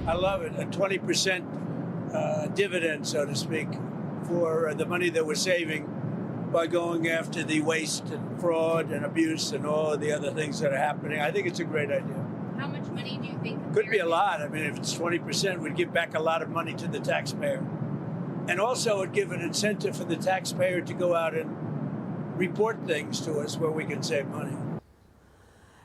I love it. A 20% dividend, so to speak, for the money that we're saving by going after the waste and fraud and abuse and all of the other things that are happening. I think it's a great idea. How much money do you think? Could be a lot. I mean, if it's 20%, we'd give back a lot of money to the taxpayer. And also it would give an incentive for the taxpayer to go out and report things to us where we can save money.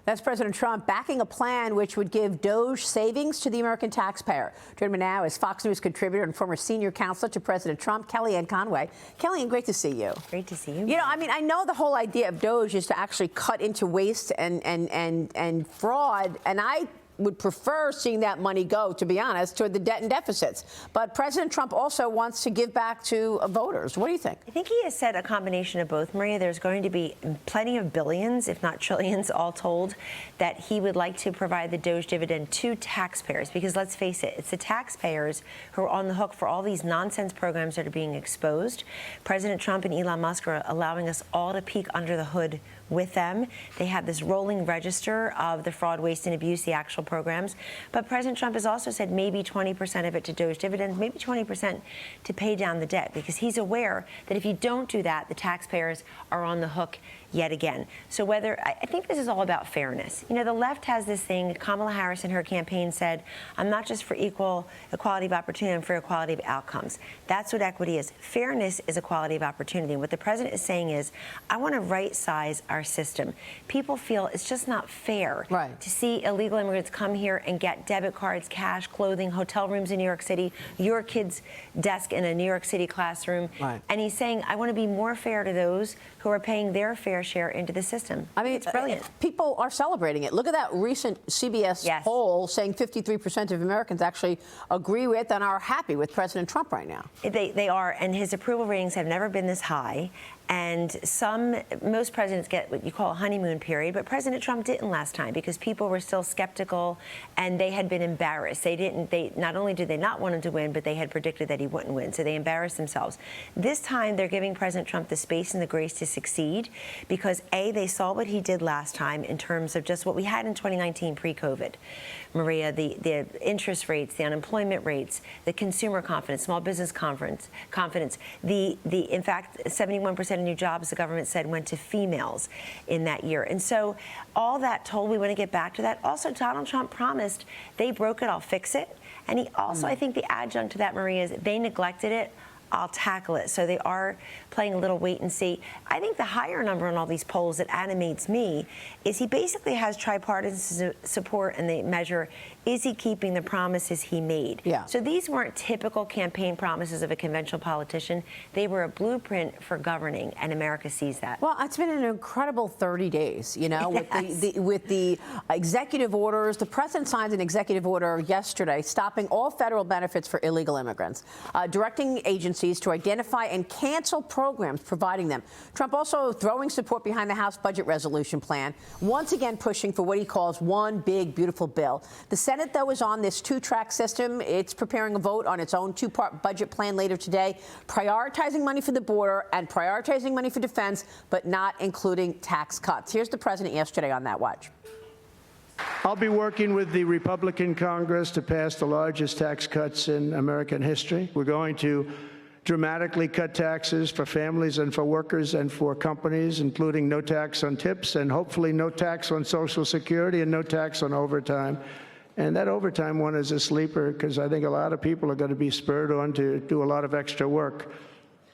That's President Trump backing a plan which would give DOGE savings to the American taxpayer. Joining me now is Fox News contributor and former senior counselor to President Trump, Kellyanne Conway. Kellyanne, great to see you. Great to see you. You know, I mean, I know the whole idea of DOGE is to actually cut into waste and fraud, and I would prefer seeing that money go, to be honest, toward the debt and deficits. But President Trump also wants to give back to voters. What do you think? I think he has said a combination of both, Maria. There's going to be plenty of billions, if not trillions, all told, that he would like to provide the DOGE dividend to taxpayers. Because let's face it, it's the taxpayers who are on the hook for all these nonsense programs that are being exposed. President Trump and Elon Musk are allowing us all to peek under the hood with them. They have this rolling register of the fraud, waste, and abuse, the actual programs. But President Trump has also said maybe 20% of it to DOGE dividends, maybe 20% to pay down the debt, because he's aware that if you don't do that, the taxpayers are on the hook yet again. So I think this is all about fairness. You know, the left has this thing. Kamala Harris in her campaign said, I'm not just for equality of opportunity, I'm for equality of outcomes. That's what equity is. Fairness is equality of opportunity. And what the president is saying is, I want to right-size our system. People feel it's just not fair to see illegal immigrants come here and get debit cards, cash, clothing, hotel rooms in New York City, your kid's desk in a New York City classroom. And he's saying, I want to be more fair to those who are paying their fair share into the system. I mean, it's brilliant. People are celebrating it. Look at that recent CBS poll saying 53% of Americans actually agree with and are happy with President Trump right now. They are, and his approval ratings have never been this high. And most presidents get what you call a honeymoon period, but President Trump didn't last time because people were still skeptical and they had been embarrassed. They not only did they not want him to win, but they had predicted that he wouldn't win, so they embarrassed themselves. This time, they're giving President Trump the space and the grace to succeed because they saw what he did last time in terms of just what we had in 2019 pre-COVID. Maria, the interest rates, the unemployment rates, the consumer confidence, small business confidence. In fact, 71% of new jobs, the government said, went to females in that year. And so all that told, we want to get back to that. Also, Donald Trump promised they broke it, I'll fix it. And he also, I think the adjunct to that, Maria, is they neglected it, I'll tackle it. So they are playing a little wait and see. I think the higher number on all these polls that animates me is he basically has tripartisan support, and they measure, is he keeping the promises he made? So these weren't typical campaign promises of a conventional politician. They were a blueprint for governing, and America sees that. Well, it's been an incredible 30 days, you know, with the executive orders. The president signed an executive order yesterday stopping all federal benefits for illegal immigrants, directing agencies to identify and cancel programs providing them. Trump also throwing support behind the House budget resolution plan, once again pushing for what he calls one big, beautiful bill. The Senate, though, is on this two-track system. It's preparing a vote on its own two-part budget plan later today, prioritizing money for the border and prioritizing money for defense, but not including tax cuts. Here's the president yesterday on that watch. I'll be working with the Republican Congress to pass the largest tax cuts in American history. We're going to dramatically cut taxes for families and for workers and for companies, including no tax on tips and hopefully no tax on Social Security and no tax on overtime. And that overtime one is a sleeper because I think a lot of people are going to be spurred on to do a lot of extra work.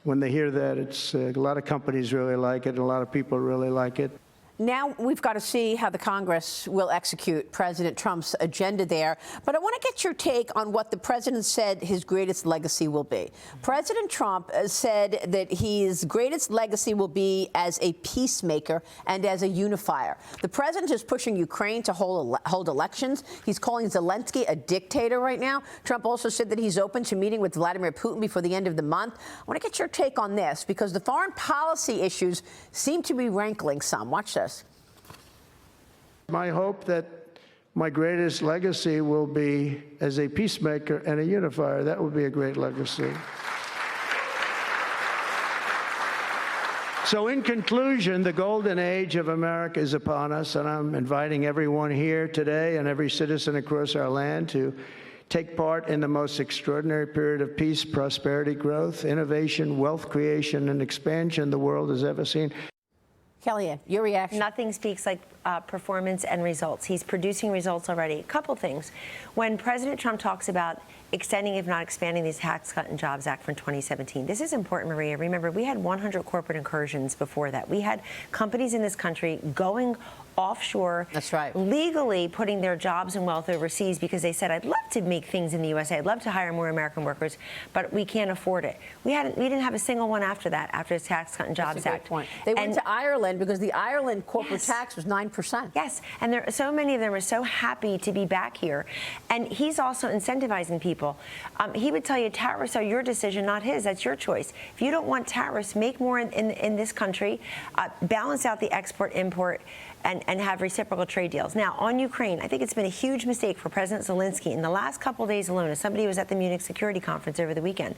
When they hear that, it's a lot of companies really like it and a lot of people really like it. Now we've got to see how the Congress will execute President Trump's agenda there. But I want to get your take on what the president said his greatest legacy will be. President Trump said that his greatest legacy will be as a peacemaker and as a unifier. The president is pushing Ukraine to hold elections. He's calling Zelensky a dictator right now. Trump also said that he's open to meeting with Vladimir Putin before the end of the month. I want to get your take on this because the foreign policy issues seem to be rankling some. Watch this. My hope that my greatest legacy will be as a peacemaker and a unifier. That would be a great legacy. So in conclusion, the golden age of America is upon us, and I'm inviting everyone here today and every citizen across our land to take part in the most extraordinary period of peace, prosperity, growth, innovation, wealth creation, and expansion the world has ever seen. Kellyanne, your reaction? Nothing speaks like performance and results. He's producing results already. A couple things. When President Trump talks about extending, if not expanding, these Tax Cut and Jobs Act from 2017, this is important, Maria. Remember, we had 100 corporate incursions before that. We had companies in this country going offshore. That's right. Legally putting their jobs and wealth overseas because they said, I'd love to make things in the USA. I'd love to hire more American workers, but we can't afford it. We didn't have a single one after that, after the Tax Cut and Jobs Act. Point. They went to Ireland because the Ireland corporate tax was 9%. Yes, and there, so many of them are so happy to be back here. And he's also incentivizing people. He would tell you tariffs are your decision, not his. That's your choice. If you don't want tariffs, make more in this country, balance out the export-import, and have reciprocal trade deals. Now, on Ukraine, I think it's been a huge mistake for President Zelensky in the last couple of days alone, as somebody who was at the Munich Security Conference over the weekend.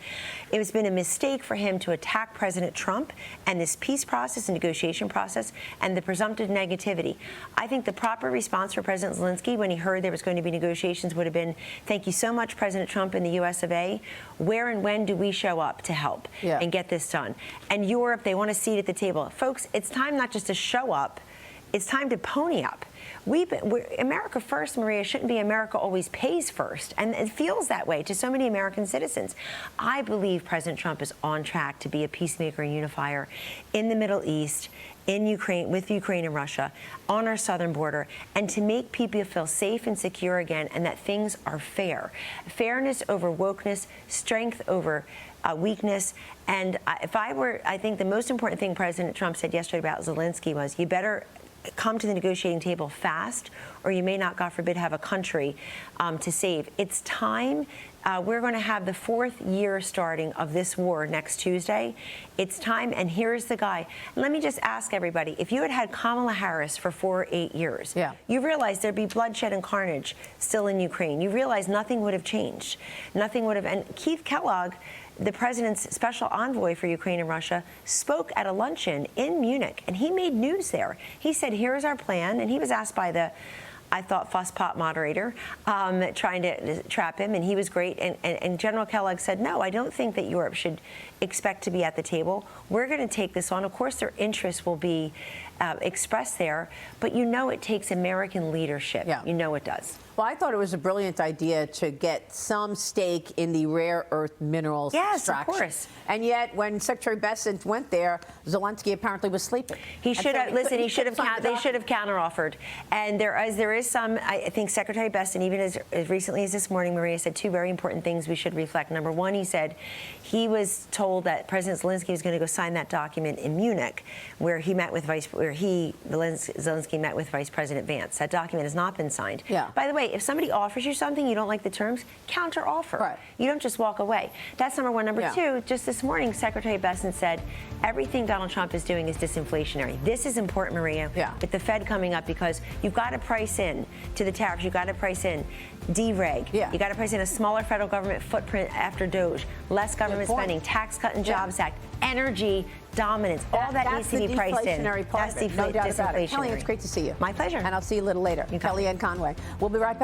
It has been a mistake for him to attack President Trump and this peace process and negotiation process and the presumptive negativity. I think the proper response for President Zelensky when he heard there was going to be negotiations would have been, thank you so much, President Trump and the US of A. Where and when do we show up to help and get this done? And Europe, they want a seat at the table. Folks, it's time not just to show up, it's time to pony up. America first, Maria, shouldn't be America always pays first. And it feels that way to so many American citizens. I believe President Trump is on track to be a peacemaker and unifier in the Middle East, in Ukraine, with Ukraine and Russia, on our southern border, and to make people feel safe and secure again, and that things are fair. Fairness over wokeness, strength over weakness. And I think the most important thing President Trump said yesterday about Zelensky was, you better come to the negotiating table fast, or you may not, God forbid, have a country to save. It's time. We're going to have the 4th year starting of this war next Tuesday. It's time, and here's the guy. Let me just ask everybody, if you had Kamala Harris for 4 or 8 years, you realize there'd be bloodshed and carnage still in Ukraine. You realize nothing would have changed. Nothing would have, and Keith Kellogg, the president's special envoy for Ukraine and Russia, spoke at a luncheon in Munich, and he made news there. He said, here's our plan, and he was asked by the, I thought, fusspot moderator trying to trap him, and he was great. And General Kellogg said, no, I don't think that Europe should expect to be at the table. We're going to take this on. Of course, their interests will be expressed there, but you know it takes American leadership. You know it does. Well, I thought it was a brilliant idea to get some stake in the rare earth minerals extraction. Of course. And yet, when Secretary Bessent went there, Zelensky apparently was sleeping. He should have, listen, they should have counteroffered. And there is some, I think Secretary Bessent, even as recently as this morning, Maria, said 2 very important things we should reflect. Number one, he said he was told that President Zelensky was going to go sign that document in Munich, where he met with Zelensky met with Vice President Vance. That document has not been signed. By the way, if somebody offers you something, you don't like the terms, counter offer. You don't just walk away. That's number one. Number two, just this morning, Secretary Bessent said everything Donald Trump is doing is disinflationary. This is important, Maria, with the Fed coming up, because you've got to price in to the tariffs. You've got to price in dereg. You got to price in a smaller federal government footprint after DOGE, less government spending, Tax Cut and Jobs Act, energy dominance. All that needs to be priced in. That's the deflationary part. No doubt about it. Kellyanne, it's great to see you. My pleasure. And I'll see you a little later. Kellyanne Conway. We'll be right back.